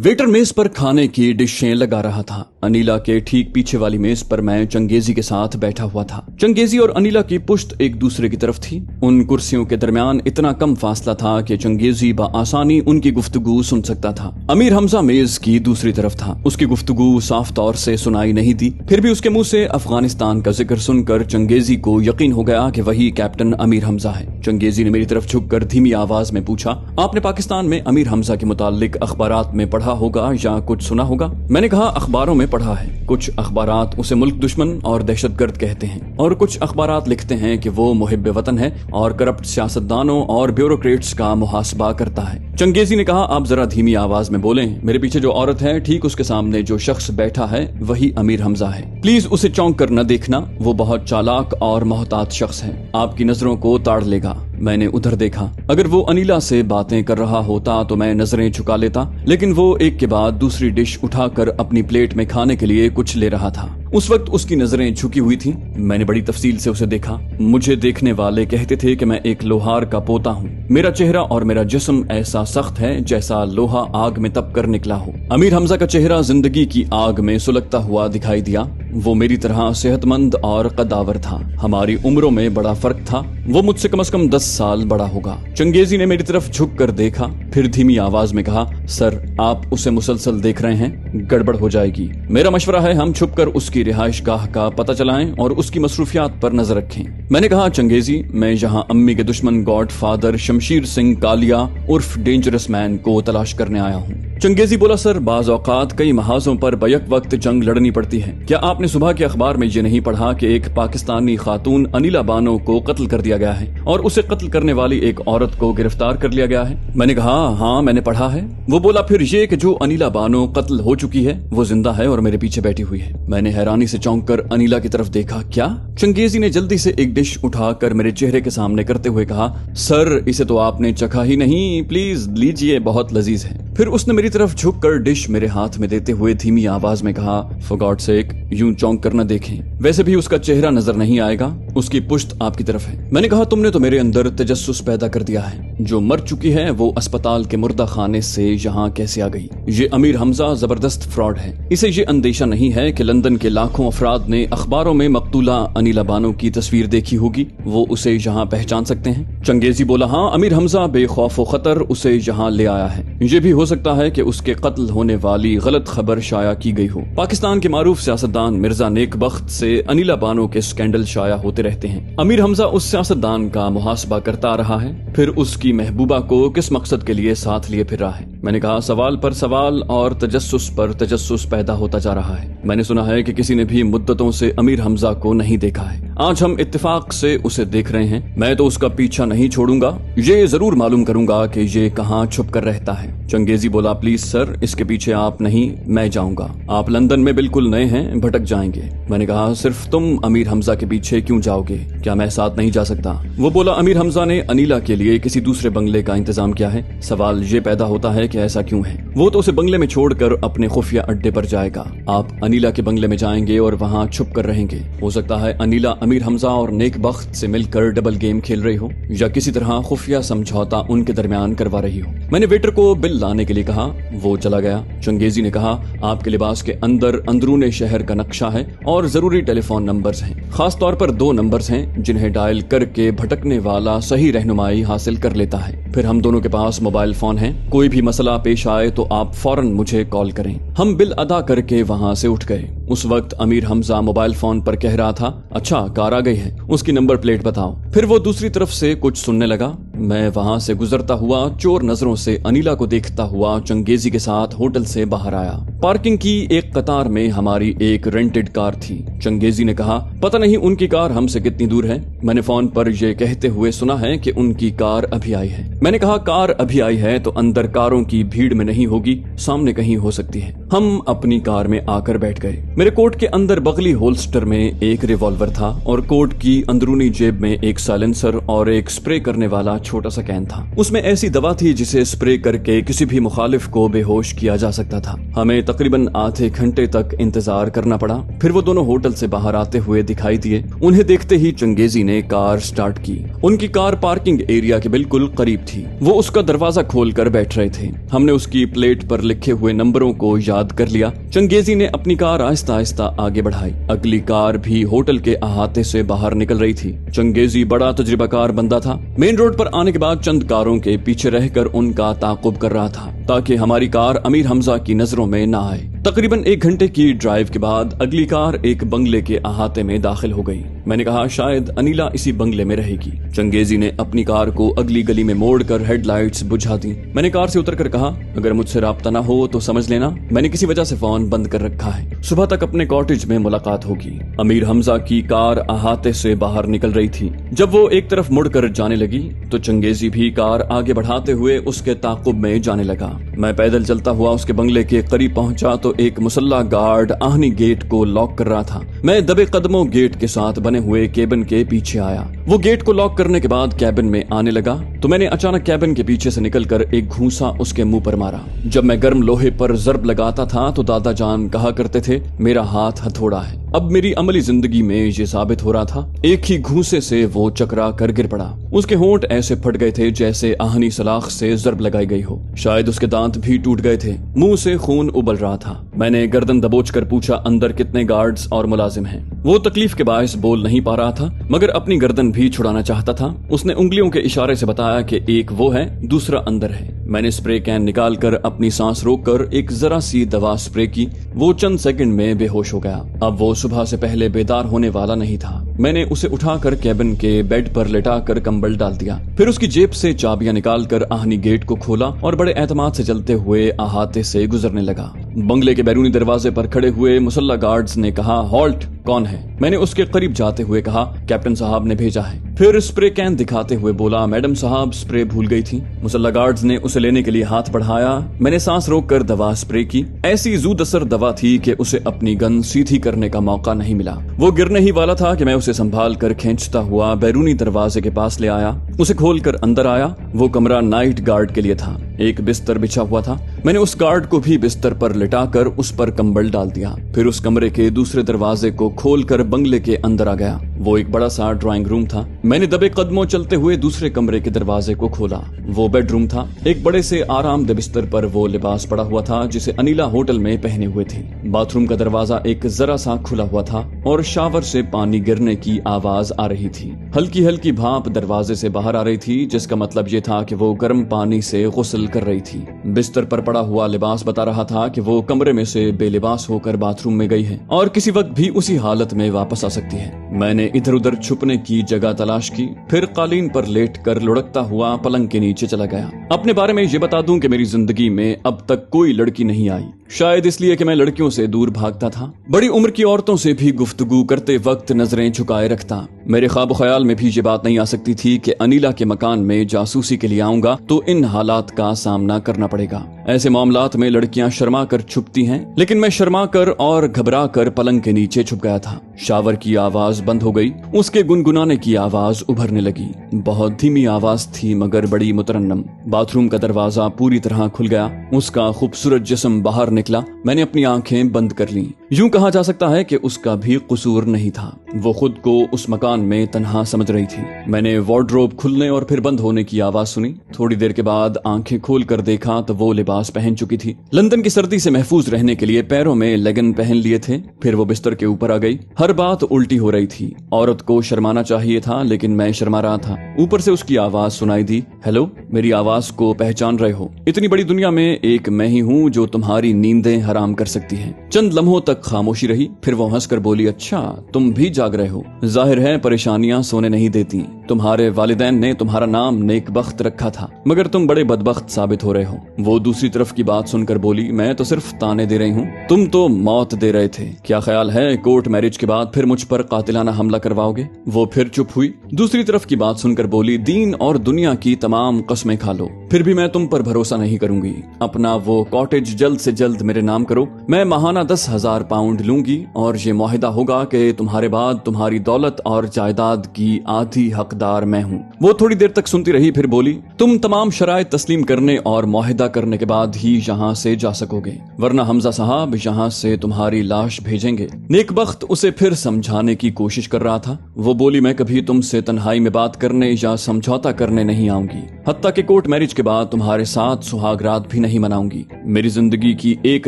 Waiter मेज पर खाने की डिशें लगा रहा था। अनिला के ठीक पीछे वाली मेज पर मैं चंगेजी के साथ बैठा हुआ था। चंगेजी और अनिला की पुश्त एक दूसरे की तरफ थी। उन कुर्सियों के दरमियान इतना कम फासला था कि चंगेजी बआसानी उनकी गुफ्तगू सुन सकता था। अमीर हमजा मेज की दूसरी तरफ था। उसकी गुफ्तगू साफ तौर से सुनाई नहीं दी, फिर भी उसके मुंह से अफगानिस्तान का जिक्र सुनकर चंगेजी को यकीन हो गया कि वही कैप्टन अमीर हमजा है। चंगेजी ने मेरी तरफ झुककर धीमी आवाज में पूछा, आपने पाकिस्तान में अमीर हमजा के मुतालिक अखबारात में पढ़ा होगा या कुछ सुना होगा? मैंने कहा, अखबारों में पढ़ा है। कुछ अखबारात उसे मुल्क दुश्मन और दहशतगर्द कहते हैं और कुछ अखबारात लिखते हैं कि वो मुहिब्बे वतन है और करप्ट सियासतदानों और ब्यूरोक्रेट्स का मुहासबा करता है। चंगेजी ने कहा, आप जरा धीमी आवाज में बोलें। मेरे पीछे जो औरत है, ठीक उसके सामने जो शख्स बैठा है, वही अमीर हमजा है। प्लीज उसे चौंक कर न देखना, वो बहुत चालाक और मोहतात शख्स है, आपकी नजरों को ताड़ लेगा। मैंने उधर देखा। अगर वो अनिला से बातें कर रहा होता तो मैं नजरें झुका लेता, लेकिन वो एक के बाद दूसरी डिश उठाकर अपनी प्लेट में खाने के लिए कुछ ले रहा था। उस वक्त उसकी नजरें झुकी हुई थी। मैंने बड़ी तफसील से उसे देखा। मुझे देखने वाले कहते थे कि मैं एक लोहार का पोता हूँ। मेरा चेहरा और मेरा जिस्म ऐसा सख्त है जैसा लोहा आग में तप कर निकला हो। अमीर हमजा का चेहरा जिंदगी की आग में सुलगता हुआ दिखाई दिया। वो मेरी तरह सेहतमंद और कदावर था। हमारी उम्रों में बड़ा फर्क था। वो मुझसे कम से कम 10 साल बड़ा होगा। चंगेजी ने मेरी तरफ झुक कर देखा, फिर धीमी आवाज में कहा, सर आप उसे मुसलसल देख रहे हैं, गड़बड़ हो जाएगी। मेरा मशवरा है हम छुपकर उसकी रिहाइश गाह का पता चलाएं और उसकी मसरूफियात पर नजर रखें। मैंने कहा, चंगेजी, मैं यहाँ अम्मी के दुश्मन गॉड फादर शमशीर सिंह कालिया उर्फ डेंजरस मैन को तलाश करने आया हूँ। चंगेजी बोला, सर बाज औकात कई महाजों पर बैक वक्त जंग लड़नी पड़ती है। क्या आपने सुबह के अखबार में ये नहीं पढ़ा कि एक पाकिस्तानी खातून अनिला बानो को कत्ल कर दिया गया है और उसे कत्ल करने वाली एक औरत को गिरफ्तार कर लिया गया है? मैंने कहा, हाँ मैंने पढ़ा है। वो बोला, फिर ये कि जो अनिला बानो कत्ल हो चुकी है वो जिंदा है और मेरे पीछे बैठी हुई है। मैंने हैरानी से चौंक कर अनिला की तरफ देखा। क्या? चंगेजी ने जल्दी से एक डिश उठाकर मेरे चेहरे के सामने करते हुए कहा, सर इसे तो आपने चखा ही नहीं, प्लीज लीजिए, बहुत लजीज है। फिर उसने मेरी तरफ झुककर डिश मेरे हाथ में देते हुए धीमी आवाज में कहा, फॉर गॉड सेक, यूं चौंक कर न देखें, वैसे भी उसका चेहरा नजर नहीं आएगा, उसकी पुश्त आपकी तरफ है। मैंने कहा, तुमने तो मेरे अंदर तजस्सुस पैदा कर दिया है। जो मर चुकी है वो अस्पताल के मुर्दा खाने से यहाँ कैसे आ गई? ये अमीर हमजा जबरदस्त फ्रॉड है। इसे ये अंदेशा नहीं है कि लंदन के लाखों अफराद ने अखबारों में मकतूला अनिला बानो की तस्वीर देखी होगी, वो उसे यहाँ पहचान सकते हैं? चंगेजी बोला, हाँ अमीर हमजा बेखौफ व खतर उसे यहाँ ले आया है। ये भी हो सकता है कि उसके कत्ल होने वाली गलत खबर शाया की गई हो। पाकिस्तान के मारूफ सियासतदान मिर्जा नेकबख्त से अनिला बानो के स्कैंडल शाया होते रहते हैं। अमीर हमजा उस सियासतदान का मुहासबा करता रहा है, फिर उसकी महबूबा को किस मकसद के लिए साथ लिए फिर रहा है? मैंने कहा, सवाल पर सवाल और तजस्सुस पर तजस्सुस पैदा होता जा रहा है। मैंने सुना है कि किसी ने भी मुद्दतों से अमीर हमजा को नहीं देखा है। आज हम इत्तेफाक से उसे देख रहे हैं। मैं तो उसका पीछा नहीं छोड़ूंगा, ये जरूर मालूम करूंगा कि ये कहाँ छुप कर रहता है। चंगेजी बोला, प्लीज सर, इसके पीछे आप नहीं, मैं जाऊंगा। आप लंदन में बिल्कुल नए हैं, भटक जाएंगे। मैंने कहा, सिर्फ तुम अमीर हमजा के पीछे क्यों जाओगे? क्या मैं साथ नहीं जा सकता? वो बोला, अमीर हमजा ने अनिला के लिए किसी दूसरे बंगले का इंतजाम किया है। सवाल ये पैदा होता है कि ऐसा क्यों है? वो तो उसे बंगले में छोड़कर अपने खुफिया अड्डे पर जाएगा। आप अनिला के बंगले में जाएंगे और वहाँ छुप कर रहेंगे। हो सकता है अनिला अमीर हमजा और नेकबख्त से मिलकर डबल गेम खेल रही हो या किसी तरह खुफिया समझौता उनके दरमियान करवा रही हो। मैंने वेटर को बिल लाने के लिए कहा, वो चला गया। चंगेजी ने कहा, आपके लिबास के अंदर अंदरूने शहर का नक्शा है और जरूरी टेलीफोन नंबर्स हैं। खास तौर पर 2 नंबर्स हैं जिन्हें डायल करके भटकने वाला सही रहनुमाई हासिल कर लेता है। फिर हम दोनों के पास मोबाइल फोन है। कोई भी मसला पेश आए तो आप फौरन मुझे कॉल करें। हम बिल अदा करके वहाँ से उठ गए। उस वक्त अमीर हमजा मोबाइल फोन पर कह रहा था, अच्छा कार आ गई है, उसकी नंबर प्लेट बताओ। फिर वो दूसरी तरफ से कुछ सुनने लगा। मैं वहाँ से गुजरता हुआ चोर नजरों से अनिला को देखता हुआ चंगेजी के साथ होटल से बाहर आया। पार्किंग की एक कतार में हमारी एक रेंटेड कार थी। चंगेजी ने कहा, पता नहीं उनकी कार हमसे कितनी दूर है। मैंने फोन पर यह कहते हुए सुना है कि उनकी कार अभी आई है। मैंने कहा, कार अभी आई है तो अंदर कारों की भीड़ में नहीं होगी, सामने कहीं हो सकती है। हम अपनी कार में आकर बैठ गए। मेरे कोट के अंदर बगली होल्स्टर में एक रिवॉल्वर था और कोट की अंदरूनी जेब में एक साइलेंसर और एक स्प्रे करने वाला छोटा सा कैन था। उसमें ऐसी दवा थी जिसे स्प्रे करके किसी भी मुखालिफ को बेहोश किया जा सकता था। हमें तकरीबन आधे घंटे तक इंतजार करना पड़ा। फिर वो दोनों होटल से बाहर आते हुए दिखाई दिए। उन्हें देखते ही चंगेजी ने कार स्टार्ट की। उनकी कार पार्किंग एरिया के बिल्कुल करीब थी। वो उसका दरवाजा खोलकर बैठ रहे थे। हमने उसकी प्लेट पर लिखे हुए नंबरों को याद कर लिया। चंगेजी ने अपनी कार आहिस्ता आहिस्ता आगे बढ़ाई। अगली कार भी होटल के अहाते से बाहर निकल रही थी। चंगेजी बड़ा तजुर्बाकार बंदा था। मेन रोड पर आने के बाद चंद कारों के पीछे रहकर उनका ताकुब कर रहा था ताकि हमारी कार अमीर हमजा की नजरों में न आए। तकरीबन 1 घंटे की ड्राइव के बाद अगली कार एक बंगले के अहाते में दाखिल हो गई। मैंने कहा शायद अनिला इसी बंगले में रहेगी। चंगेजी ने अपनी कार को अगली गली में मोड़कर हेडलाइट्स बुझा दी। मैंने कार से उतरकर कहा, अगर मुझसे राब्ता ना हो तो समझ लेना मैंने किसी वजह से फोन बंद कर रखा है। सुबह तक अपने कॉटेज में मुलाकात होगी। अमीर हमजा की कार अहाते से बाहर निकल रही थी। जब वो एक तरफ मुड़कर जाने लगी तो चंगेजी भी कार आगे बढ़ाते हुए उसके ताकुब में जाने लगा। मैं पैदल चलता हुआ उसके बंगले के करीब पहुंचा तो एक मुसल्ला गार्ड आहनी गेट को लॉक कर रहा था। मैं दबे कदमों गेट के साथ बने हुए केबिन के पीछे आया। वो गेट को लॉक करने के बाद कैबिन में आने लगा तो मैंने अचानक कैबिन के पीछे से निकलकर एक घूंसा उसके मुंह पर मारा। जब मैं गर्म लोहे पर जर्ब लगाता था तो दादा जान कहा करते थे मेरा हाथ हथौड़ा है। अब मेरी अमली जिंदगी में ये साबित हो रहा था। एक ही घूंसे से वो चकरा कर गिर पड़ा। उसके होंठ ऐसे फट गए थे जैसे आहनी सलाख से जर्ब लगाई गई हो। शायद उसके दांत भी टूट गए थे। मुंह से खून उबल रहा था। मैंने गर्दन दबोचकर पूछा, अंदर कितने गार्ड्स और मुलाजिम हैं? वो तकलीफ के बायस बोल नहीं पा रहा था मगर अपनी गर्दन भी छुड़ाना चाहता था। उसने उंगलियों के इशारे से बताया कि एक वो है, दूसरा अंदर है। मैंने स्प्रे कैन निकालकर अपनी सांस रोककर एक जरा सी दवा स्प्रे की। वो चंद सेकंड में बेहोश हो गया। अब वो सुबह से पहले बेदार होने वाला नहीं था। मैंने उसे उठाकर कैबिन के बेड पर लेटाकर कंबल डाल दिया। फिर उसकी जेब से चाबियां निकालकर आहनी गेट को खोला और बड़े एतमाद से चलते हुए अहाते से गुजरने लगा। बंगले के बैरूनी दरवाजे पर खड़े हुए मुसल्ला गार्ड्स ने कहा, हॉल्ट, कौन है? मैंने उसके करीब जाते हुए कहा, कैप्टन साहब ने भेजा है। फिर स्प्रे कैन दिखाते हुए बोला, मैडम साहब स्प्रे भूल गई थी। मुसल्ला गार्ड्स ने उसे लेने के लिए हाथ बढ़ाया। मैंने सांस रोककर दवा स्प्रे की। ऐसी जूद असर दवा थी कि उसे अपनी गन सीधी करने का मौका नहीं मिला। वो गिरने ही वाला था कि मैं उसे संभाल कर खींचता हुआ बैरूनी दरवाजे के पास ले आया। उसे खोलकर अंदर आया। वो कमरा नाइट गार्ड के लिए था। एक बिस्तर बिछा हुआ था। मैंने उस गार्ड को भी बिस्तर पर लिटाकर उस पर कंबल डाल दिया। फिर उस कमरे के दूसरे दरवाजे को खोलकर बंगले के अंदर आ गया। वो एक बड़ा सा ड्राइंग रूम था। मैंने दबे कदमों चलते हुए दूसरे कमरे के दरवाजे को खोला। वो बेडरूम था। एक बड़े से आरामदेह बिस्तर पर वो लिबास पड़ा हुआ था जिसे अनिला होटल में पहने हुए थी। बाथरूम का दरवाजा एक जरा सा खुला हुआ था और शावर से पानी गिरने की आवाज आ रही थी। हल्की हल्की भाप दरवाजे से बाहर आ रही थी जिसका मतलब ये था कि वो गर्म पानी से गुस्ल कर रही थी। बिस्तर पर पड़ा हुआ लिबास बता रहा था कि वो कमरे में से बेलिबास होकर बाथरूम में गई है और किसी वक्त भी उसी हालत में वापस आ सकती है। मैंने इधर उधर छुपने की जगह तलाश की। फिर कालीन पर लेटकर लुढ़कता हुआ पलंग के नीचे चला गया। अपने बारे में ये बता दूं कि मेरी जिंदगी में अब तक कोई लड़की नहीं आई। शायद इसलिए कि मैं लड़कियों से दूर भागता था। बड़ी उम्र की औरतों से भी गुफ्तगू करते वक्त नजरें झुकाए रखता। मेरे ख्वाब ख्याल में भी ये बात नहीं आ सकती थी कि अनिला के मकान में जासूसी के लिए आऊंगा तो इन हालात का सामना करना पड़ेगा। ऐसे मामलात में लड़कियां शर्मा कर छुपती हैं, लेकिन मैं शर्मा कर और घबरा कर पलंग के नीचे छुप गया था। शावर की आवाज बंद हो गई। उसके गुनगुनाने की आवाज उभरने लगी। बहुत धीमी आवाज थी मगर बड़ी मुतरन्नम। बाथरूम का दरवाजा पूरी तरह खुल गया। उसका खूबसूरत जिस्म बाहर निकला। मैंने अपनी आंखें बंद कर ली। यूं कहा जा सकता है कि उसका भी कसूर नहीं था। वो खुद को उस मकान में तन्हा समझ रही थी। मैंने वार्डरोब खुलने और फिर बंद होने की आवाज सुनी। थोड़ी देर के बाद आंखें खोल कर देखा तो वो लिबास पहन चुकी थी। लंदन की सर्दी से महफूज रहने के लिए पैरों में लेगिन पहन लिए थे। फिर वो बिस्तर के ऊपर आ गई। हर बात उल्टी हो रही थी। औरत को शर्माना चाहिए था लेकिन मैं शर्मा रहा था। ऊपर से उसकी आवाज सुनाई दी, हेलो, मेरी आवाज को पहचान रहे हो? इतनी बड़ी दुनिया में एक मैं ही हूँ जो तुम्हारी नींदें हराम कर सकती है। चंद लम्हों तक खामोशी रही। फिर वो हंसकर बोली, अच्छा तुम भी जाग रहे हो। जाहिर है परेशानियां सोने नहीं देती। तुम्हारे वालिदैन ने तुम्हारा नाम नेक बख्त रखा था, मगर तुम बड़े बदबख्त साबित हो रहे हो। वो दूसरी तरफ की बात सुनकर बोली, मैं तो सिर्फ ताने दे रही हूँ, तुम तो मौत दे रहे थे। क्या ख्याल है कोर्ट मैरिज के बाद फिर मुझ पर कातिलाना हमला करवाओगे? वो फिर चुप हुई। दूसरी तरफ की बात सुनकर बोली, दीन और दुनिया की तमाम कस्में खा लो, फिर भी मैं तुम पर भरोसा नहीं करूंगी। अपना वो कॉटेज जल्द से जल्द मेरे नाम करो। मैं माहाना 10,000 पाउंड लूंगी और ये मुआहिदा होगा कि तुम्हारे बाद तुम्हारी दौलत और जायदाद की आधी हकदार मैं हूँ। वो थोड़ी देर तक सुनती रही, फिर बोली, तुम तमाम शराइत तस्लीम करने और मुआहिदा करने के बाद ही यहाँ से जा सकोगे, वरना हमजा साहब यहाँ से तुम्हारी लाश भेजेंगे। नेकबख्त उसे फिर समझाने की कोशिश कर रहा था। वो बोली, मैं कभी तुमसे तन्हाई में बात करने या समझौता करने नहीं आऊंगी, हत्ता कि कोर्ट मैरिज के बाद तुम्हारे साथ सुहाग रात भी नहीं मनाऊंगी। मेरी जिंदगी की एक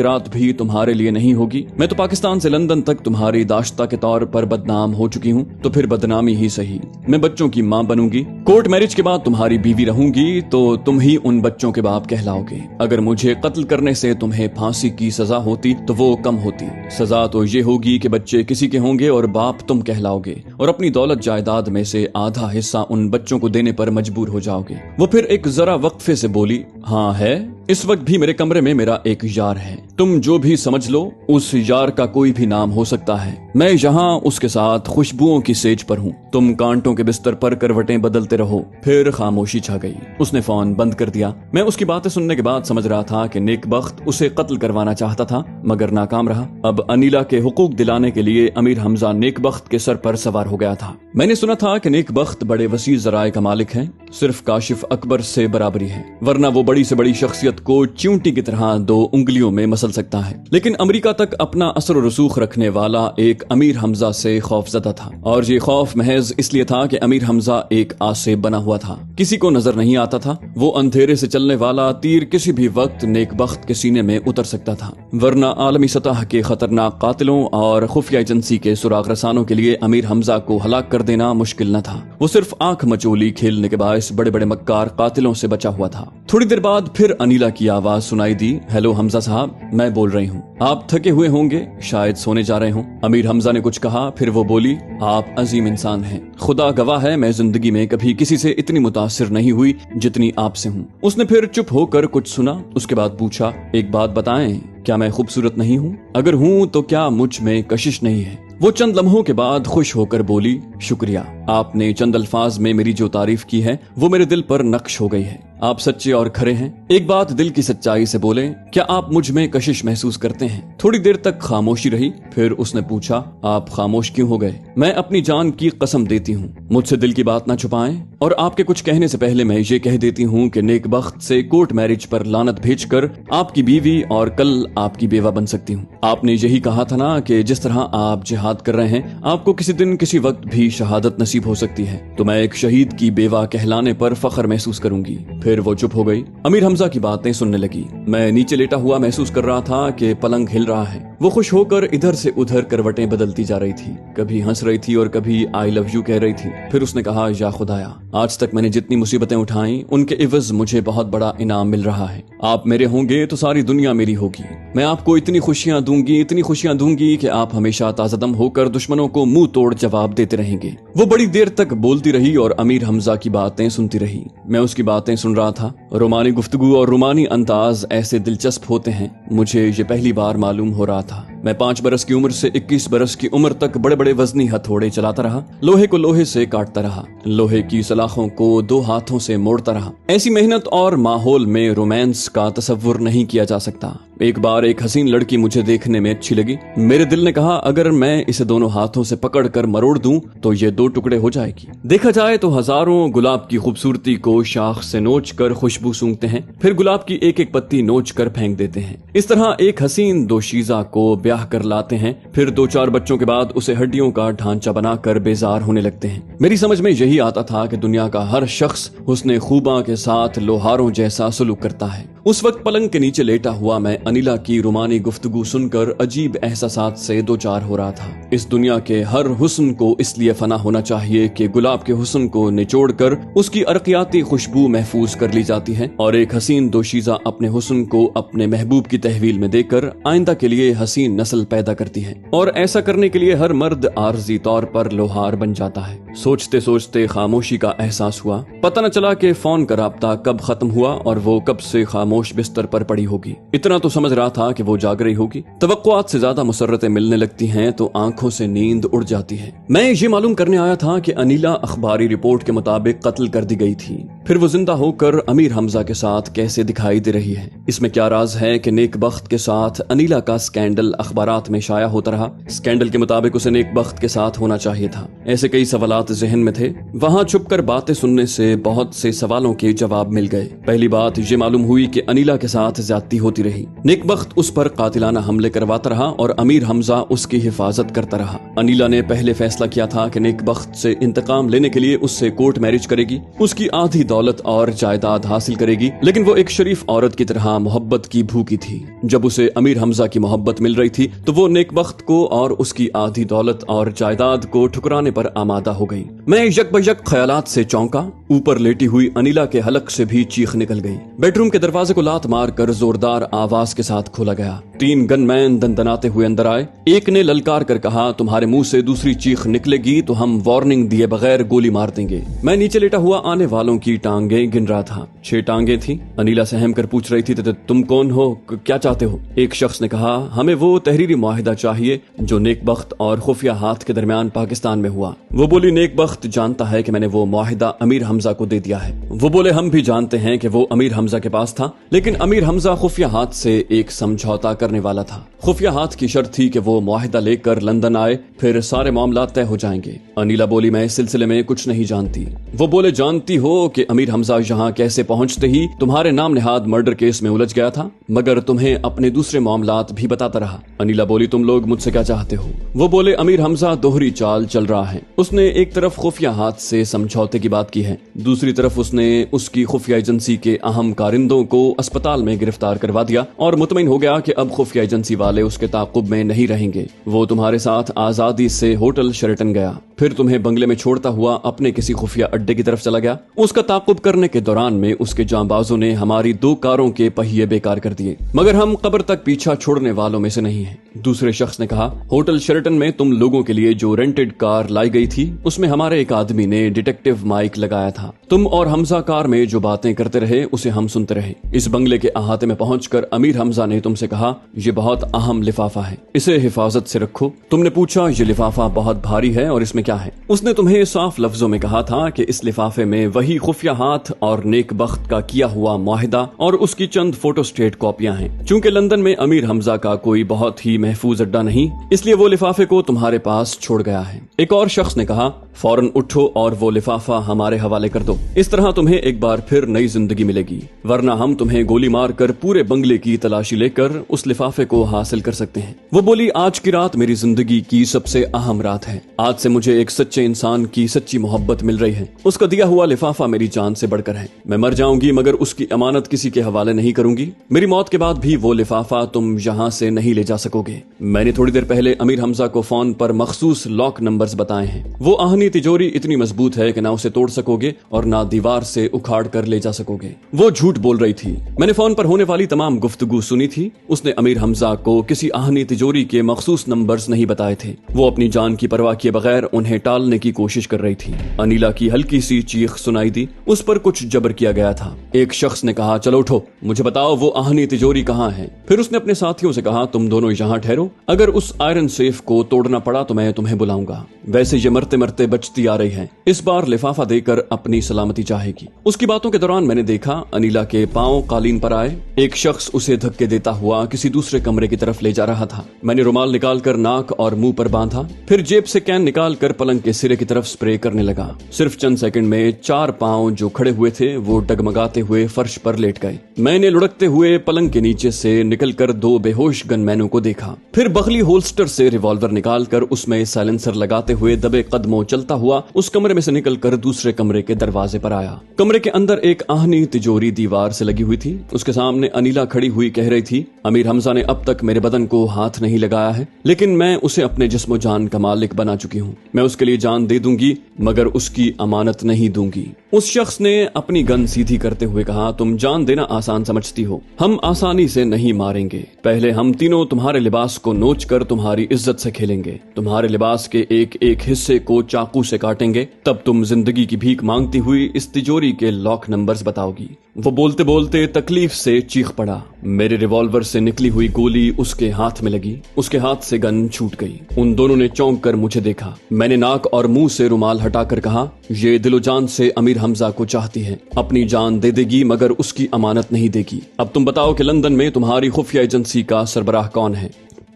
रात भी तुम्हारे लिए नहीं होगी। मैं तो पाकिस्तान से लंदन तक तुम्हारी दाश्ता के तौर पर बदनाम हो चुकी हूँ, तो फिर बदनामी ही सही। मैं बच्चों की माँ बनूंगी। कोर्ट मैरिज के बाद तुम्हारी बीवी रहूंगी तो तुम ही उन बच्चों के बाप कहलाओगे। अगर मुझे कत्ल करने से तुम्हें फांसी की सजा होती तो वो कम होती। सजा तो ये होगी कि बच्चे किसी के होंगे और बाप तुम कहलाओगे, और अपनी दौलत जायदाद में से आधा हिस्सा उन बच्चों को देने पर मजबूर हो जाओगे। वो फिर एक जरा वक्फे से बोली, हाँ है, इस वक्त भी मेरे कमरे में मेरा एक यार है। तुम जो भी समझ लो, उस यार का कोई भी नाम हो सकता है। मैं यहाँ उसके साथ खुशबुओं की सेज पर हूँ। तुम कांटों के बिस्तर पर करवटें बदलते रहो। फिर खामोशी छा गई। उसने फोन बंद कर दिया। मैं उसकी बातें सुनने के बाद समझ रहा था कि नेकबख्त उसे कत्ल करवाना चाहता था, मगर नाकाम रहा। अब अनीला के हुकूक दिलाने के लिए अमीर हमजा नेकबख्त के सर पर सवार हो गया था। मैंने सुना था कि नेकबख्त बड़े वसी ज़राए का मालिक है, सिर्फ काशिफ अकबर से बराबरी है, वरना वो बड़ी से बड़ी शख्सियत को च्यूंटी की तरह 2 उंगलियों में मसल सकता है। लेकिन अमेरिका तक अपना असर रसूख रखने वाला एक अमीर हमजा से खौफजदा था, और ये खौफ महज इसलिए था कि अमीर हमजा एक आसेब बना हुआ था। किसी को नजर नहीं आता था। वो अंधेरे से चलने वाला तीर किसी भी वक्त नेकबख्त के सीने में उतर सकता था, वरना आलमी सतह के खतरनाक कातिलों और खुफिया एजेंसी के सुराग रसानों के लिए अमीर हमजा को हलाक कर देना मुश्किल न था। वो सिर्फ आंख मचोली खेलने के बायस बड़े बड़े मक्कार कातिलों से बचा हुआ था। थोड़ी देर बाद फिर अनीला की आवाज सुनाई दी, हेलो हमजा साहब, मैं बोल रही हूँ। आप थके हुए होंगे, शायद सोने जा रहे हों। अमीर हमजा ने कुछ कहा, फिर वो बोली, आप अजीम इंसान हैं। खुदा गवाह है, मैं जिंदगी में कभी किसी से इतनी मुतासिर नहीं हुई जितनी आपसे हूँ। उसने फिर चुप होकर कुछ सुना, उसके बाद पूछा, एक बात बताएं, क्या मैं खूबसूरत नहीं हूँ? अगर हूँ तो क्या मुझ में कशिश नहीं है? वो चंद लम्हों के बाद खुश होकर बोली, शुक्रिया, आपने चंद अल्फाज में मेरी जो तारीफ की है वो मेरे दिल पर नक्श हो गई है। आप सच्चे और खरे हैं। एक बात दिल की सच्चाई से बोले, क्या आप मुझ में कशिश महसूस करते हैं? थोड़ी देर तक खामोशी रही, फिर उसने पूछा, आप खामोश क्यों हो गए? मैं अपनी जान की कसम देती हूँ, मुझसे दिल की बात ना छुपाएं, और आपके कुछ कहने से पहले मैं ये कह देती हूँ कि नेकबख्त से कोर्ट मैरिज पर लानत भेजकर आपकी बीवी और कल आपकी बेवा बन सकती हूँ। आपने यही कहा था ना कि जिस तरह आप जिहाद कर रहे हैं, आपको किसी दिन किसी वक्त भी शहादत नसीब हो सकती है, तो मैं एक शहीद की बेवा कहलाने पर फख्र महसूस करूंगी। फिर वो चुप हो गई। अमीर हमजा की बातें सुनने लगी। मैं नीचे लेटा हुआ महसूस कर रहा था कि पलंग हिल रहा है। वो खुश होकर इधर से उधर करवटें बदलती जा रही थी, कभी हंस रही थी और कभी आई लव यू कह रही थी। फिर उसने कहा, या खुदाया, आज तक मैंने जितनी मुसीबतें उठाई उनके इवज मुझे बहुत बड़ा इनाम मिल रहा है। आप मेरे होंगे तो सारी दुनिया मेरी होगी। मैं आपको इतनी खुशियां दूंगी कि आप हमेशा ताज़ादम होकर दुश्मनों को मुंह तोड़ जवाब देते रहेंगे। वो बड़ी देर तक बोलती रही और अमीर हमजा की बातें सुनती रही। मैं उसकी बातें सुन रहा था। रोमानी गुफ्तगू और रोमानी अंदाज ऐसे दिलचस्प होते हैं, मुझे ये पहली बार मालूम हो रहा था। मैं 5 बरस की उम्र से 21 बरस की उम्र तक बड़े बड़े वजनी हथौड़े चलाता रहा, लोहे को लोहे से काटता रहा, लोहे की सलाखों को 2 हाथों से मोड़ता रहा। ऐसी मेहनत और माहौल में रोमांस का तसव्वुर नहीं किया जा सकता। एक बार एक हसीन लड़की मुझे देखने में अच्छी लगी। मेरे दिल ने कहा, अगर मैं इसे दोनों हाथों से पकड़कर मरोड़ दूं तो ये 2 टुकड़े हो जाएगी। देखा जाए तो हजारों गुलाब की खूबसूरती को शाख से नोच कर खुशबू सूंघते हैं, फिर गुलाब की एक एक पत्ती नोच कर फेंक देते हैं। इस तरह एक हसीन दोशीजा को ब्याह कर लाते हैं, फिर 2-4 बच्चों के बाद उसे हड्डियों का ढांचा बनाकर बेजार होने लगते हैं। मेरी समझ में यही आता था कि दुनिया का हर शख्स हुस्ने खूबा के साथ लोहारों जैसा सलूक करता है। उस वक्त पलंग के नीचे लेटा हुआ मैं अनिला की रोमानी गुफ्तगू सुनकर अजीब एहसासात से दो चार हो रहा था। इस दुनिया के हर हुस्न को इसलिए फना होना चाहिए कि गुलाब के हुस्न को निचोड़कर उसकी अर्कियाती खुशबू महफूज कर ली जाती है और एक हसीन दोशीजा अपने हुस्न को अपने महबूब की तहवील में देकर आइंदा के लिए हसीन नस्ल पैदा करती है। और ऐसा करने के लिए हर मर्द आर्जी तौर पर लोहार बन जाता है। सोचते सोचते खामोशी का एहसास हुआ। पता न चला कि फोन का राब्ता कब खत्म हुआ और वो कब से खामोश बिस्तर पर पड़ी होगी। इतना तो समझ रहा था कि वो जाग रही होगी। तवक्कुआत से ज्यादा मुसर्रतें मिलने लगती हैं तो आंखों से नींद उड़ जाती है। मैं ये मालूम करने आया था कि अनिला अखबारी रिपोर्ट के मुताबिक कत्ल कर दी गई थी। फिर वो जिंदा होकर अमीर हमजा के साथ कैसे दिखाई दे रही है? इसमें क्या राज है कि नेक बख्त के साथ अनिला का स्कैंडल अखबारात में शाया होता रहा? स्कैंडल के मुताबिक उसे नेक बख्त के साथ होना चाहिए था। ऐसे कई सवालात जहन में थे। वहां छुपकर बातें सुनने से बहुत से सवालों के जवाब मिल गए। पहली बात ये मालूम हुई कि अनिला के साथ ज्यादती होती रही। नेक बख्त उस पर कातिलाना हमले करवाता रहा और अमीर हमजा उसकी हिफाजत करता रहा। अनिला ने पहले फैसला किया था कि नेक बख्त से इंतकाम लेने के लिए उससे कोर्ट मैरिज करेगी, उसकी आधी दौलत और जायदाद हासिल करेगी। लेकिन वो एक शरीफ औरत की तरह मोहब्बत की भूखी थी। जब उसे अमीर हमजा की मोहब्बत मिल रही थी तो वो नेक बख्त को और उसकी आधी दौलत और जायदाद को ठुकराने पर आमादा हो गई। मैं यक बयक ख्यालात से चौंका। ऊपर लेटी हुई अनिला के हलक से भी चीख निकल गई। बेडरूम के दरवाजे को लात मारकर जोरदार आवाज के साथ खोला गया। 3 गनमैन दनदनाते हुए अंदर आए। एक ने ललकार कर कहा, तुम्हारे मुंह से दूसरी चीख निकलेगी तो हम वार्निंग दिए बगैर गोली मार देंगे। मैं नीचे लेटा हुआ आने वालों की टांगे गिन रहा था। 6 टांगे थी। अनिला सहम कर पूछ रही थी, तुम कौन हो, क्या चाहते हो? एक शख्स ने कहा, हमें वो तहरीरी मुआहिदा चाहिए जो नेक बख्त और खुफिया हाथ के दरमियान पाकिस्तान में हुआ। वो बोली, नेक बख्त जानता है कि मैंने वो मुआहिदा अमीर हमजा को दे दिया है। वो बोले, हम भी जानते हैं कि वो अमीर हमजा के पास था, लेकिन अमीर हमजा खुफिया हाथ से एक समझौता करने वाला था। खुफिया हाथ की शर्त थी कि वो मुआहिदा लेकर लंदन आए, फिर सारे मामला तय हो जाएंगे। अनिला बोली, मैं इस सिलसिले में कुछ नहीं जानती। वो बोले, जानती हो कि अमीर हमजा यहाँ कैसे पहुँचते ही तुम्हारे नाम निहाद मर्डर केस में उलझ गया था, मगर तुम्हें अपने दूसरे मामलात भी बताता रहा। अनिला बोली, तुम लोग मुझसे क्या चाहते हो? वो बोले, अमीर हमजा दोहरी चाल चल रहा है। उसने एक तरफ खुफिया हाथ से समझौते की बात की है, दूसरी तरफ उसने उसकी खुफिया एजेंसी के अहम कारिंदों को अस्पताल में गिरफ्तार करवा दिया और मुतमईन हो गया कि अब खुफिया एजेंसी वाले उसके ताक़ुब में नहीं रहेंगे। वो तुम्हारे साथ आजादी से होटल शेरेटन गया, फिर तुम्हें बंगले में छोड़ता हुआ अपने किसी खुफिया अड्डे की तरफ चला गया। उसका ताक़ुब करने के दौरान में उसके जांबाजों ने हमारी 2 कारों के पहिए बेकार कर दिए, मगर हम कब्र तक पीछा छोड़ने वालों में से नहीं हैं। दूसरे शख्स ने कहा, होटल शेरेटन में तुम लोगों के लिए जो रेंटेड कार लाई गई थी उसमें हमारे एक आदमी ने डिटेक्टिव माइक लगाया था। तुम और हमजा कार में जो बातें करते रहे उसे हम सुनते रहे। इस बंगले के अहाते में पहुंचकर अमीर हमजा ने तुमसे कहा, ये बहुत अहम लिफाफा है, इसे हिफाजत से रखो। तुमने पूछा, ये लिफाफा बहुत भारी है और इसमें क्या है? उसने तुम्हें साफ लफ्जों में कहा था कि इस लिफाफे में वही खुफिया हाथ और नेक बख्त का किया हुआ मुआहिदा और उसकी चंद फोटोस्टेट कॉपियां हैं। चूंकि लंदन में अमीर हमजा का कोई बहुत ही महफूज अड्डा नहीं, इसलिए वो लिफाफे को तुम्हारे पास छोड़ गया है। एक और शख्स ने कहा, फौरन उठो और वो लिफाफा हमारे हवाले कर दो, इस तरह तुम्हें एक बार फिर नई जिंदगी मिलेगी, वरना हम तुम्हें गोली मारकर पूरे बंगले की तलाशी लेकर उस लिफाफे को हासिल कर सकते हैं। वो बोली, आज की रात मेरी जिंदगी की सबसे अहम रात है। आज से मुझे एक सच्चे इंसान की सच्ची मोहब्बत मिल रही है। उसका दिया हुआ लिफाफा मेरी जान से बढ़कर है। मैं मर जाऊंगी मगर उसकी अमानत किसी के हवाले नहीं करूंगी। मेरी मौत के बाद भी वो लिफाफा तुम यहाँ से नहीं ले जा सकोगे। मैंने थोड़ी देर पहले अमीर हमजा को फोन पर मखसूस लॉक नंबर्स बताए हैं। वो आहनी तिजोरी इतनी मजबूत है कि ना उसे तोड़ सकोगे और ना दीवार से उखाड़ कर ले जा सकोगे। वो झूठ बोल रही थी। मैंने फोन पर होने वाली तमाम गुफ्तगू सुनी थी। उसने अमीर हमजा को किसी आहनी तिजोरी के मखसूस नंबर्स नहीं बताए थे। वो अपनी जान की परवाह किए बगैर उन्हें टालने की कोशिश कर रही थी। अनिला की हल्की सी चीख सुनाई दी। उस पर कुछ जबर किया गया था। एक शख्स ने कहा, चलो उठो, मुझे बताओ वो आहनी तिजोरी कहाँ है। फिर उसने अपने साथियों से कहा, तुम दोनों यहाँ ठहरो, अगर उस आयरन सेफ को तोड़ना पड़ा तो मैं तुम्हें बुलाऊंगा। वैसे ये मरते मरते बचती आ रही है, इस बार लिफाफा देकर अपनी सलामती चाहेगी। उसकी बातों के दौरान मैंने देखा अनिला के पांव कालीन पर आए। एक शख्स उसे धक्के देता हुआ किसी दूसरे कमरे की तरफ ले जा रहा था। मैंने रुमाल निकालकर नाक और मुंह पर बांधा, फिर जेब से कैन निकालकर पलंग के सिरे की तरफ स्प्रे करने लगा। सिर्फ चंद सेकंड में 4 पांव जो खड़े हुए थे वो डगमगाते हुए फर्श पर लेट गए। मैंने लुढ़कते हुए पलंग के नीचे से निकलकर 2 बेहोश गनमैनों को देखा। फिर बगली होल्स्टर से रिवॉल्वर निकालकर उसमें साइलेंसर लगाते हुए दबे कदमों चलते चलता हुआ उस कमरे में से निकलकर दूसरे कमरे के दरवाजे पर आया। कमरे के अंदर एक आहनी तिजोरी दीवार से लगी हुई थी। उसके सामने अनीला खड़ी हुई कह रही थी, अमीर हमजा ने अब तक मेरे बदन को हाथ नहीं लगाया है, लेकिन मैं उसे अपने जिस्म जान का मालिक बना चुकी हूँ। मैं उसके लिए जान दे दूंगी मगर उसकी अमानत नहीं दूंगी। उस शख्स ने अपनी गन सीधी करते हुए कहा, तुम जान देना आसान समझती हो, हम आसानी से नहीं मारेंगे। पहले हम तीनों तुम्हारे लिबास को नोच कर तुम्हारी इज्जत से खेलेंगे, तुम्हारे लिबास के एक एक हिस्से को चाकू से काटेंगे, तब तुम जिंदगी की भीख मांगती हुई इस तिजोरी के लॉक नंबर्स बताओगी। वो बोलते बोलते तकलीफ से चीख पड़ा। मेरे रिवॉल्वर से निकली हुई गोली उसके हाथ में लगी, उसके हाथ से गन छूट गई। उन दोनों ने चौंक कर मुझे देखा। मैंने नाक और मुंह से रुमाल हटाकर कहा, ये दिलो जान से अमीर हमजा को चाहती है, अपनी जान दे देगी मगर उसकी अमानत नहीं देगी। अब तुम बताओ कि लंदन में तुम्हारी खुफिया एजेंसी का सरबराह कौन है,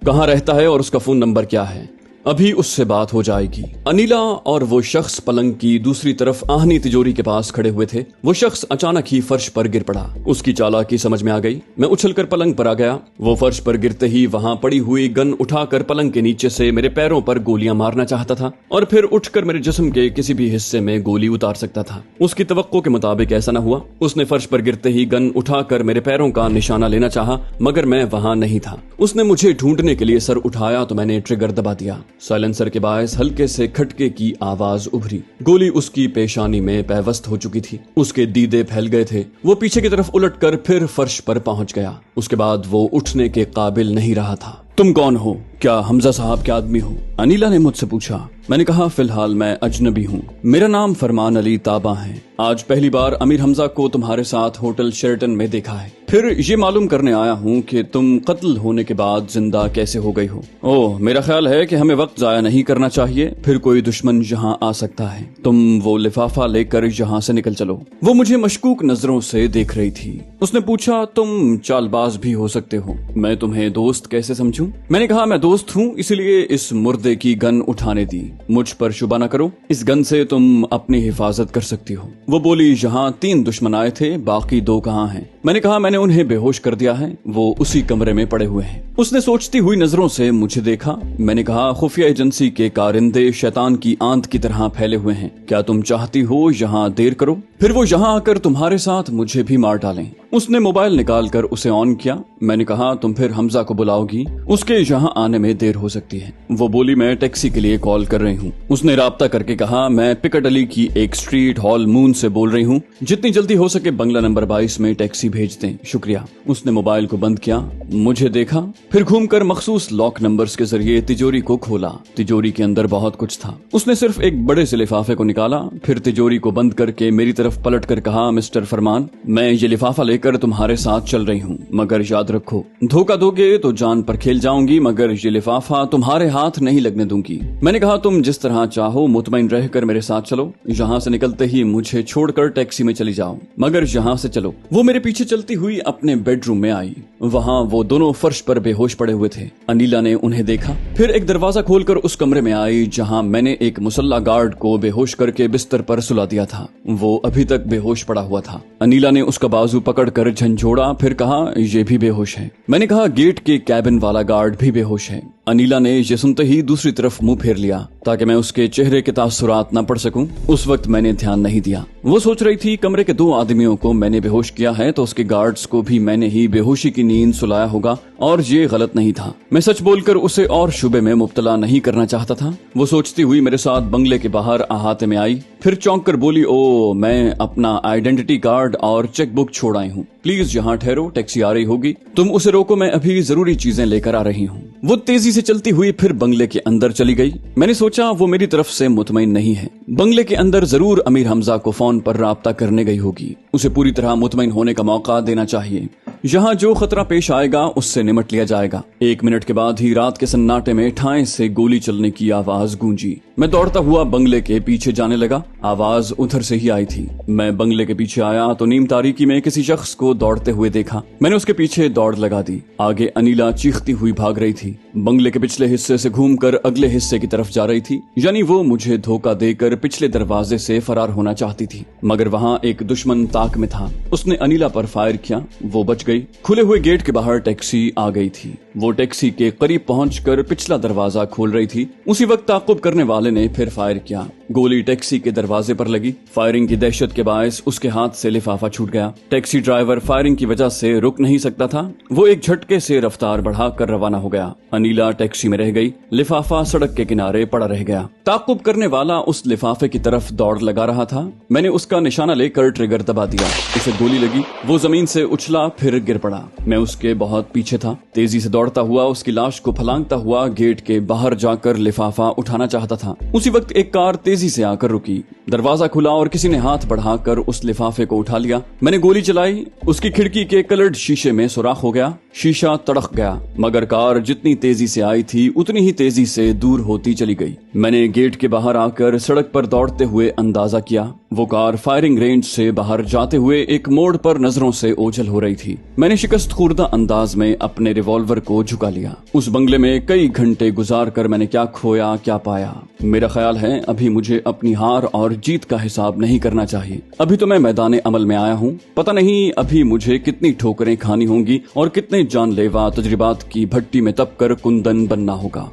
कहाँ रहता है और उसका फोन नंबर क्या है? अभी उससे बात हो जाएगी। अनीला और वो शख्स पलंग की दूसरी तरफ आहनी तिजोरी के पास खड़े हुए थे। वो शख्स अचानक ही फर्श पर गिर पड़ा। उसकी चालाकी समझ में आ गई। मैं उछलकर पलंग पर आ गया। वो फर्श पर गिरते ही वहां पड़ी हुई गन उठाकर पलंग के नीचे से मेरे पैरों पर गोलियां मारना चाहता था और फिर उठकर मेरे जिस्म के किसी भी हिस्से में गोली उतार सकता था। उसकी तवक्को के मुताबिक ऐसा न हुआ। उसने फर्श पर गिरते ही गन उठाकर मेरे पैरों का निशाना लेना चाहा मगर मैं वहां नहीं था। उसने मुझे ढूंढने के लिए सर उठाया तो मैंने ट्रिगर दबा दिया। साइलेंसर के बायस हल्के से खटके की आवाज उभरी। गोली उसकी पेशानी में पैवस्त हो चुकी थी। उसके दीदे फैल गए थे। वो पीछे की तरफ उलटकर फिर फर्श पर पहुंच गया। उसके बाद वो उठने के काबिल नहीं रहा था। तुम कौन हो? क्या हमजा साहब के आदमी हो? अनीला ने मुझसे पूछा। मैंने कहा, फिलहाल मैं अजनबी हूँ। मेरा नाम फरमान अली ताबा है। आज पहली बार अमीर हमजा को तुम्हारे साथ होटल शेरटन में देखा है। फिर ये मालूम करने आया हूँ कि तुम कत्ल होने के बाद जिंदा कैसे हो गई हो। ओह, मेरा ख्याल है कि हमें वक्त जाया नहीं करना चाहिए, फिर कोई दुश्मन यहाँ आ सकता है। तुम वो लिफाफा लेकर यहाँ से निकल चलो। वो मुझे मशकूक नजरों से देख रही थी। उसने पूछा, तुम चालबाज भी हो सकते हो, मैं तुम्हें दोस्त कैसे समझूं? मैंने कहा, मैं दोस्त हूँ, इसलिए इस मुर्दे की गन उठाने दी। मुझ पर शुबा न करो, इस गन से तुम अपनी हिफाजत कर सकती हो। वो बोली, यहाँ 3 दुश्मन आए थे, बाकी 2 कहाँ हैं? मैंने कहा, मैंने उन्हें बेहोश कर दिया है, वो उसी कमरे में पड़े हुए हैं। उसने सोचती हुई नजरों से मुझे देखा। मैंने कहा, खुफिया एजेंसी के कारिंदे शैतान की आंत की तरह फैले हुए हैं। क्या तुम चाहती हो यहाँ देर करो, फिर वो यहाँ आकर तुम्हारे साथ मुझे भी मार डालें? उसने मोबाइल निकालकर उसे ऑन किया। मैंने कहा, तुम फिर हमजा को बुलाओगी, उसके यहाँ आने में देर हो सकती है। वो बोली, मैं टैक्सी के लिए कॉल कर रही हूँ। उसने राब्ता करके कहा, मैं पिकाडेली की एक स्ट्रीट हॉल मून से बोल रही हूँ, जितनी जल्दी हो सके बंगला नंबर 22 में टैक्सी भेज दें, शुक्रिया। उसने मोबाइल को बंद किया, मुझे देखा, फिर घूमकर मखसूस लॉक नंबर्स के जरिए तिजोरी को खोला। तिजोरी के अंदर बहुत कुछ था। उसने सिर्फ एक बड़े से लिफाफे को निकाला, फिर तिजोरी को बंद करके मेरी तरफ पलट कर कहा, मिस्टर फरमान, मैं ये लिफाफा लेकर तुम्हारे साथ चल रही हूँ, मगर याद रखो, धोखा दोगे तो जान पर खेल जाऊंगी, मगर ये लिफाफा तुम्हारे हाथ नहीं लगने दूंगी। मैंने कहा, तुम जिस तरह चाहो मुतमईन रहकर मेरे साथ चलो। यहाँ से निकलते ही मुझे छोड़कर टैक्सी में चली जाओ, मगर यहाँ से चलो। वो मेरे पीछे चलती हुई अपने बेडरूम में आई। वहाँ वो दोनों फर्श पर बेहोश पड़े हुए थे। अनीला ने उन्हें देखा, फिर एक दरवाजा खोलकर उस कमरे में आई जहाँ मैंने एक मुसल्ला गार्ड को बेहोश करके बिस्तर पर सुला दिया था। वो अभी तक बेहोश पड़ा हुआ था। अनीला ने उसका बाजू पकड़कर झंझोड़ा, फिर कहा, ये भी बेहोश है। मैंने कहा, गेट के कैबिन वाला गार्ड भी बेहोश है। अनीला ने ये सुनते ही दूसरी तरफ मुंह फेर लिया ताकि मैं उसके चेहरे के तासुरात न पढ़ सकूं। उस वक्त मैंने ध्यान नहीं दिया। वो सोच रही थी, कमरे के 2 आदमियों को मैंने बेहोश किया है तो उसके गार्ड्स को भी मैंने ही बेहोशी की नींद सुलाया होगा, और ये गलत नहीं था। मैं सच बोलकर उसे और शुबे में मुब्तला नहीं करना चाहता था। वो सोचती हुई मेरे साथ बंगले के बाहर अहाते में आई, फिर चौंक कर बोली, ओ, मैं अपना आइडेंटिटी कार्ड और चेक बुक छोड़ आई हूँ, प्लीज यहाँ ठहरो, टैक्सी आ रही होगी। तुम उसे रोको, मैं अभी जरूरी चीजें लेकर आ रही हूँ। वो तेजी से चलती हुई फिर बंगले के अंदर चली गई। मैंने सोचा वो मेरी तरफ से मुतमईन नहीं है। बंगले के अंदर जरूर अमीर हमजा को फोन पर राब्ता करने गई होगी। उसे पूरी तरह मुतमईन होने का मौका देना चाहिए। यहाँ जो खतरा पेश आएगा उससे निमट लिया जाएगा। 1 मिनट के बाद ही रात के सन्नाटे में ठाएं से गोली चलने की आवाज गूंजी। मैं दौड़ता हुआ बंगले के पीछे जाने लगा। आवाज उधर से ही आई थी। मैं बंगले के पीछे आया तो नीम तारीकी में किसी शख्स को दौड़ते हुए देखा। मैंने उसके पीछे दौड़ लगा दी। आगे अनीला चीखती हुई भाग रही थी। बंगले के पिछले हिस्से से घूमकर अगले हिस्से की तरफ जा रही थी, यानी वो मुझे धोखा देकर पिछले दरवाजे से फरार होना चाहती थी। मगर वहाँ एक दुश्मन ताक में था। उसने अनीला पर फायर किया। वो बच गई। खुले हुए गेट के बाहर टैक्सी आ गई थी। वो टैक्सी के करीब पहुंचकर पिछला दरवाजा खोल रही थी। उसी वक्त ताक़ुब करने वाले ने फिर फायर किया। गोली टैक्सी के दरवाजे पर लगी। फायरिंग की दहशत के बायस उसके हाथ से लिफाफा छूट गया। टैक्सी ड्राइवर फायरिंग की वजह से रुक नहीं सकता था। वो एक झटके से रफ्तार बढ़ाकर रवाना हो गया। अनीला टैक्सी में रह गई। लिफाफा सड़क के किनारे पड़ा रह गया। ताक़ुब करने वाला उस लिफाफे की तरफ दौड़ लगा रहा था। मैंने उसका निशाना लेकर ट्रिगर दबा दिया। उसे गोली लगी। वो जमीन से उछला, फिर गिर पड़ा। मैं उसके बहुत पीछे था। तेजी से दौड़ता हुआ उसकी लाश को फलांगता हुआ गेट के बाहर जाकर लिफाफा उठाना चाहता था। उसी वक्त एक कार तेजी से आकर रुकी। दरवाजा खुला और किसी ने हाथ बढ़ाकर उस लिफाफे को उठा लिया। मैंने गोली चलाई। उसकी खिड़की के कलर्ड शीशे में सुराख हो गया। शीशा तड़क गया, मगर कार जितनी तेजी से आई थी उतनी ही तेजी से दूर होती चली गई। मैंने गेट के बाहर आकर सड़क पर दौड़ते हुए अंदाजा किया। वो कार फायरिंग रेंज से बाहर जाते हुए एक मोड़ पर नजरों से ओझल हो रही थी। मैंने शिकस्त खुर्दा अंदाज में अपने रिवॉल्वर को झुका लिया। उस बंगले में कई घंटे गुजार कर मैंने क्या खोया क्या पाया। मेरा ख्याल है अभी मुझे अपनी हार और जीत का हिसाब नहीं करना चाहिए। अभी तो मैं मैदान अमल में आया हूँ। पता नहीं अभी मुझे कितनी ठोकरें खानी होंगी और कितने जानलेवा तजुर्बात की भट्टी में तप कर कुंदन बनना होगा।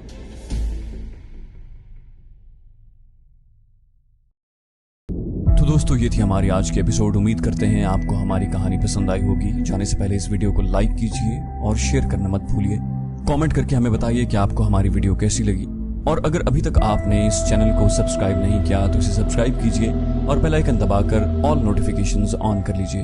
तो दोस्तों, ये थी हमारी आज की एपिसोड। उम्मीद करते हैं आपको हमारी कहानी पसंद आई होगी। जाने से पहले इस वीडियो को लाइक कीजिए और शेयर करना मत भूलिए। कमेंट करके हमें बताइए कि आपको हमारी वीडियो कैसी लगी। और अगर अभी तक आपने इस चैनल को सब्सक्राइब नहीं किया तो इसे सब्सक्राइब कीजिए और बेल आइकन दबाकर ऑल नोटिफिकेशंस ऑन कर लीजिए।